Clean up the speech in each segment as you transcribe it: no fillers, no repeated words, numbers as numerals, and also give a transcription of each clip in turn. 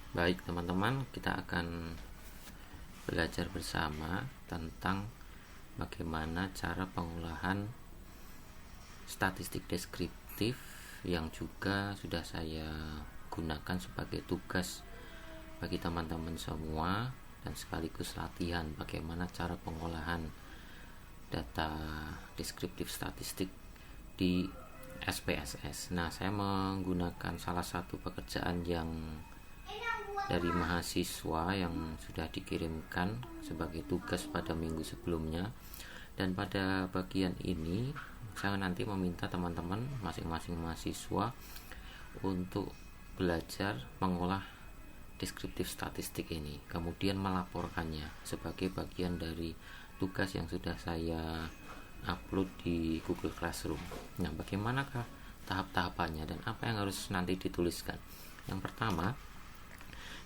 Baik teman-teman, kita akan belajar bersama tentang bagaimana cara pengolahan statistik deskriptif yang juga sudah saya gunakan sebagai tugas bagi teman-teman semua, dan sekaligus latihan bagaimana cara pengolahan data deskriptif statistik di SPSS. Nah, saya menggunakan salah satu pekerjaan yang dari mahasiswa yang sudah dikirimkan sebagai tugas pada minggu sebelumnya, dan pada bagian ini saya nanti meminta teman-teman masing-masing mahasiswa untuk belajar mengolah deskriptif statistik ini, kemudian melaporkannya sebagai bagian dari tugas yang sudah saya upload di Google Classroom. Nah, bagaimanakah tahap-tahapannya dan apa yang harus nanti dituliskan? Yang pertama,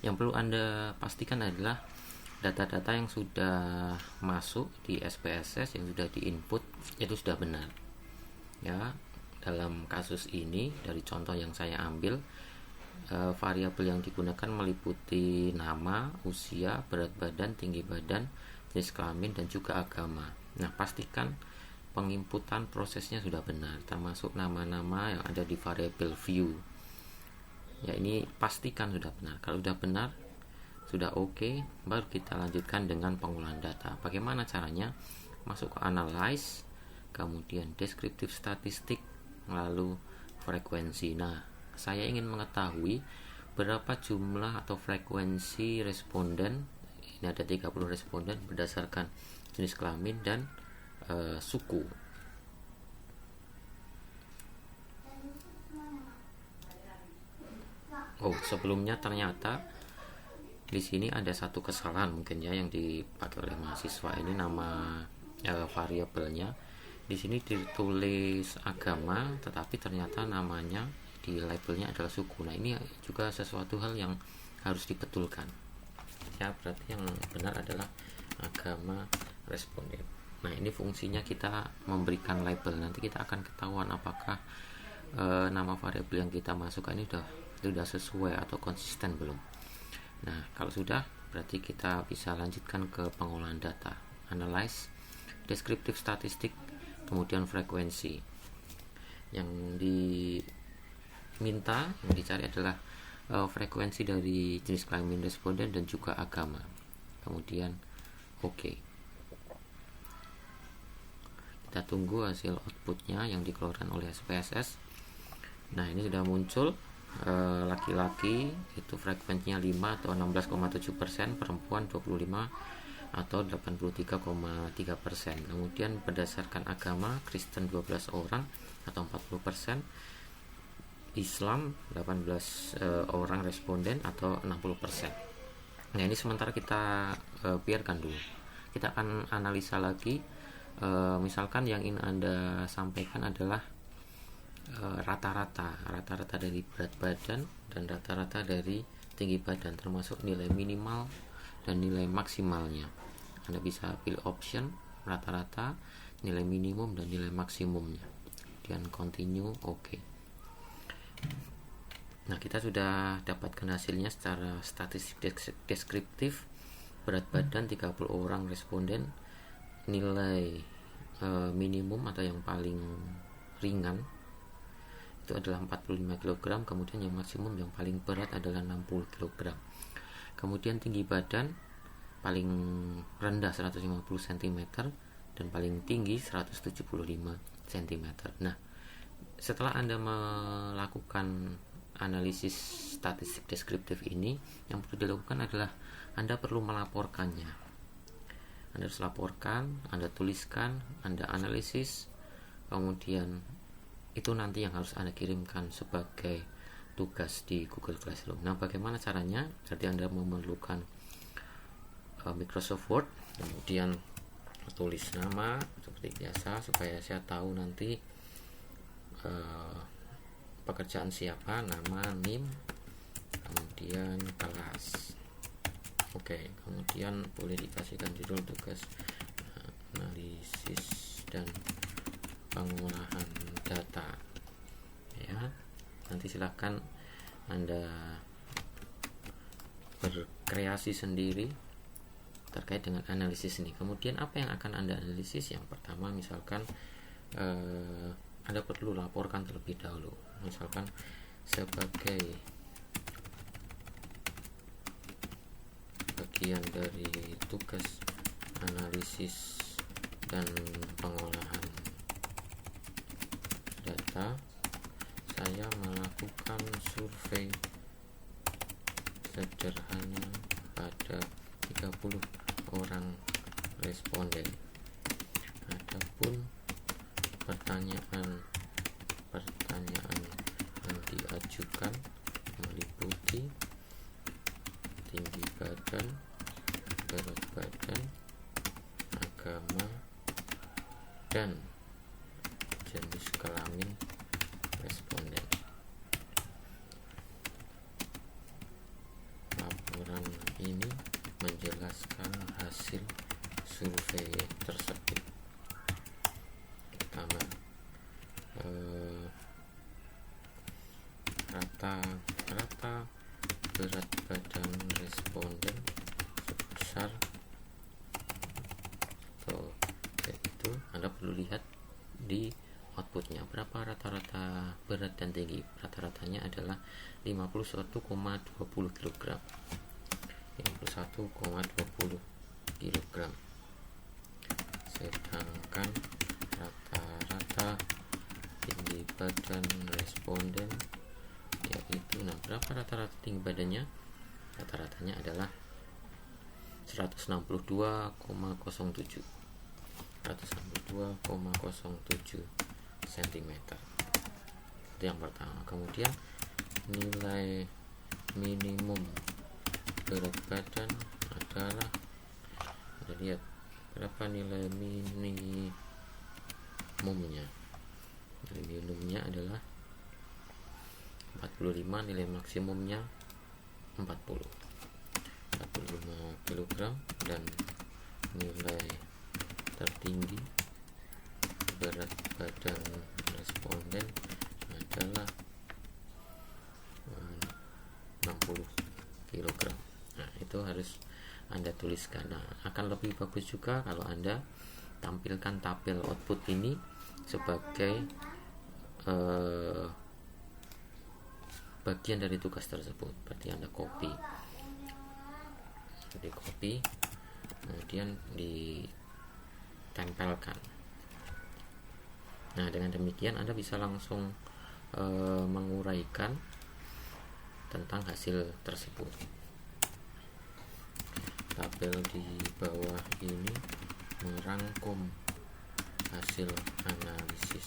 yang perlu Anda pastikan adalah data-data yang sudah masuk di SPSS, yang sudah diinput, itu sudah benar. Ya, dalam kasus ini dari contoh yang saya ambil, variabel yang digunakan meliputi nama, usia, berat badan, tinggi badan, jenis kelamin, dan juga agama. Nah, pastikan penginputan prosesnya sudah benar, termasuk nama-nama yang ada di variabel view. Ya, ini pastikan sudah benar. Kalau sudah benar, sudah oke, baru kita lanjutkan dengan pengolahan data. Bagaimana caranya? Masuk ke analyze, kemudian deskriptif statistik, lalu frekuensi. Nah, saya ingin mengetahui berapa jumlah atau frekuensi responden. Ini ada 30 responden berdasarkan jenis kelamin dan suku. Sebelumnya ternyata di sini ada satu kesalahan mungkin ya yang dipakai oleh mahasiswa ini. Nama variabelnya di sini ditulis agama, tetapi ternyata namanya di labelnya adalah suku. Nah, ini juga sesuatu hal yang harus dibetulkan. Ya, berarti yang benar adalah agama responden. Nah, ini fungsinya kita memberikan label. Nanti kita akan ketahuan apakah nama variabel yang kita masukkan ini sudah sesuai atau konsisten belum. Nah, kalau sudah, berarti kita bisa lanjutkan ke pengolahan data, analyze, deskriptif statistik, kemudian frekuensi. Yang diminta, yang dicari adalah frekuensi dari jenis kelamin responden dan juga agama. Kemudian oke. Kita tunggu hasil outputnya yang dikeluarkan oleh SPSS. Nah, ini sudah muncul. Laki-laki itu frekuensinya 5 atau 16,7%, perempuan 25 atau 83,3%. Kemudian berdasarkan agama, Kristen 12 orang atau 40%, Islam 18 orang responden atau 60%. Nah, ini sementara kita biarkan dulu. Kita akan analisa lagi. Misalkan yang ingin Anda sampaikan adalah rata-rata dari berat badan dan rata-rata dari tinggi badan, termasuk nilai minimal dan nilai maksimalnya. Anda bisa pilih option rata-rata, nilai minimum dan nilai maksimumnya, dan continue. Oke. Nah, kita sudah dapatkan hasilnya secara statistik deskriptif. Berat badan 30 orang responden, nilai minimum atau yang paling ringan itu adalah 45 kg, kemudian yang maksimum yang paling berat adalah 60 kg. Kemudian tinggi badan paling rendah 150 cm dan paling tinggi 175 cm. Nah, setelah Anda melakukan analisis statistik deskriptif ini, yang perlu dilakukan adalah Anda perlu melaporkannya. Anda harus laporkan, Anda tuliskan, Anda analisis, kemudian itu nanti yang harus Anda kirimkan sebagai tugas di Google Classroom. Nah, bagaimana caranya? Jadi Anda memerlukan Microsoft Word, kemudian tulis nama seperti biasa supaya saya tahu nanti pekerjaan siapa, nama, NIM, kemudian kelas. Oke, kemudian boleh dikasihkan judul tugas analisis dan pengolahan data. Ya, nanti silahkan Anda berkreasi sendiri terkait dengan analisis ini. Kemudian apa yang akan Anda analisis? Yang pertama, misalkan Anda perlu laporkan terlebih dahulu, misalkan sebagai bagian dari tugas analisis dan pengolahan data, saya melakukan survei sederhana pada 30 orang responden. Adapun pertanyaan yang diajukan meliputi tinggi badan, berat badan, agama, dan jenis kelamin responden. Laporan ini menjelaskan hasil survei tersebut. Pertama, rata-rata berat badan responden sebesar, atau itu Anda perlu lihat di outputnya berapa rata-rata berat dan tinggi. Rata-ratanya adalah 51,20 kg. 51,20 kg. Sedangkan rata-rata tinggi badan responden yaitu, berapa rata-rata tinggi badannya? Rata-ratanya adalah 162,07 cm. Itu yang pertama. Kemudian nilai minimum berat badan adalah, Anda lihat berapa nilai minimumnya. Nilai minimumnya adalah 45, nilai maksimumnya 45 kg, dan nilai tertinggi berat badan responden adalah 60 kg. Nah, itu harus Anda tuliskan. Nah, akan lebih bagus juga kalau Anda tampilkan tabel output ini sebagai bagian dari tugas tersebut. Berarti Anda copy, kemudian ditempelkan. Nah, dengan demikian Anda bisa langsung menguraikan tentang hasil tersebut. Tabel di bawah ini merangkum hasil analisis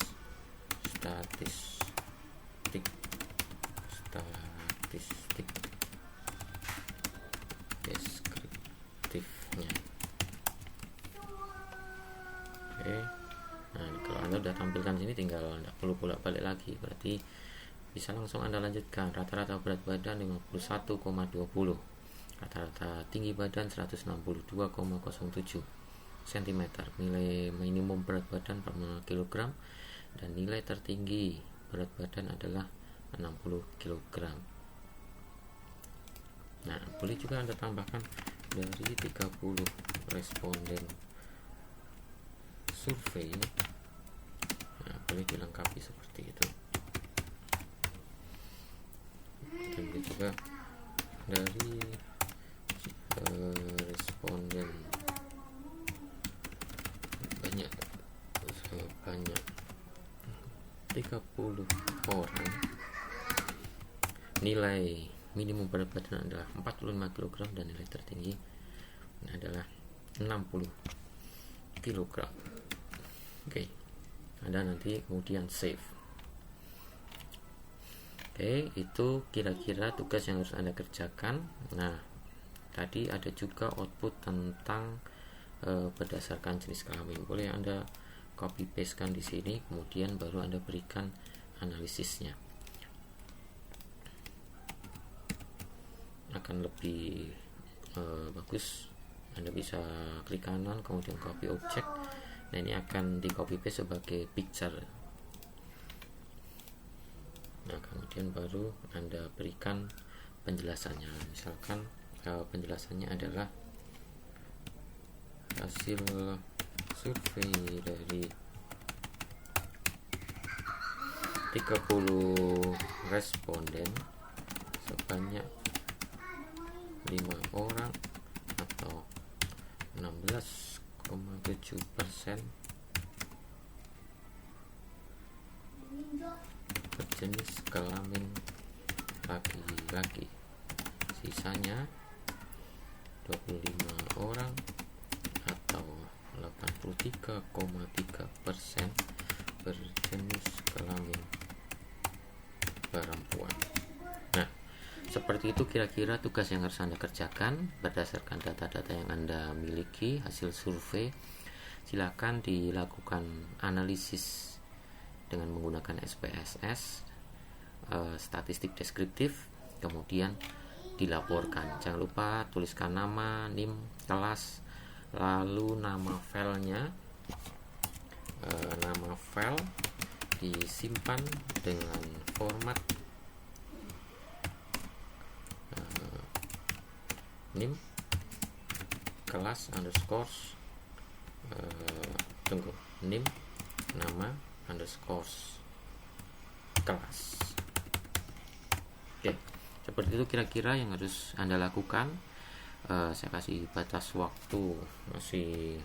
statistik deskriptifnya. Oke. Nah, kalau Anda sudah tampilkan sini, tinggal Anda perlu bolak-balik lagi. Berarti bisa langsung Anda lanjutkan. Rata-rata berat badan 51,20, rata-rata tinggi badan 162,07 cm, nilai minimum berat badan per kg, dan nilai tertinggi berat badan adalah 60 kg. Nah, boleh juga Anda tambahkan dari 30 responden survei ini. Nah, boleh dilengkapi seperti itu. Dan juga dari responden sebanyak 30 orang, nilai minimum berat badan adalah 45 kg dan nilai tertinggi adalah 60 kg. Oke. Anda nanti kemudian save. Oke, itu kira-kira tugas yang harus Anda kerjakan. Nah, tadi ada juga output tentang berdasarkan jenis kelamin. Boleh Anda copy pastekan di sini, kemudian baru Anda berikan analisisnya. Akan lebih bagus. Anda bisa klik kanan, kemudian copy object. Nah, ini akan di copy paste sebagai picture. Nah, kemudian baru Anda berikan penjelasannya. Misalkan penjelasannya adalah hasil survei dari 30 responden sebanyak 5 orang atau 16,7% berjenis kelamin laki-laki. Sisanya 25 orang atau 83,3% berjenis kelamin perempuan. Nah, seperti itu kira-kira tugas yang harus Anda kerjakan berdasarkan data-data yang Anda miliki, hasil survei. Silakan dilakukan analisis dengan menggunakan SPSS, statistik deskriptif, kemudian dilaporkan. Jangan lupa tuliskan nama, NIM, kelas, lalu nama filenya. Nama file disimpan dengan format NIM kelas underscores NIM nama underscores kelas. Oke, seperti itu kira-kira yang harus Anda lakukan. Saya kasih batas waktu masih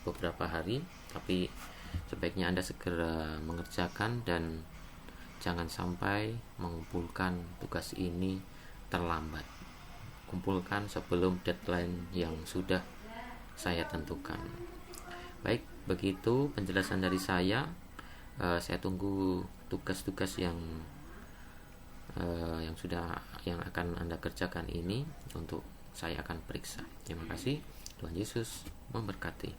beberapa hari, tapi sebaiknya Anda segera mengerjakan dan jangan sampai mengumpulkan tugas ini terlambat. Kumpulkan sebelum deadline yang sudah saya tentukan. Baik, begitu penjelasan dari saya. Saya tunggu tugas-tugas yang akan Anda kerjakan ini untuk saya akan periksa. Terima kasih. Tuhan Yesus memberkati.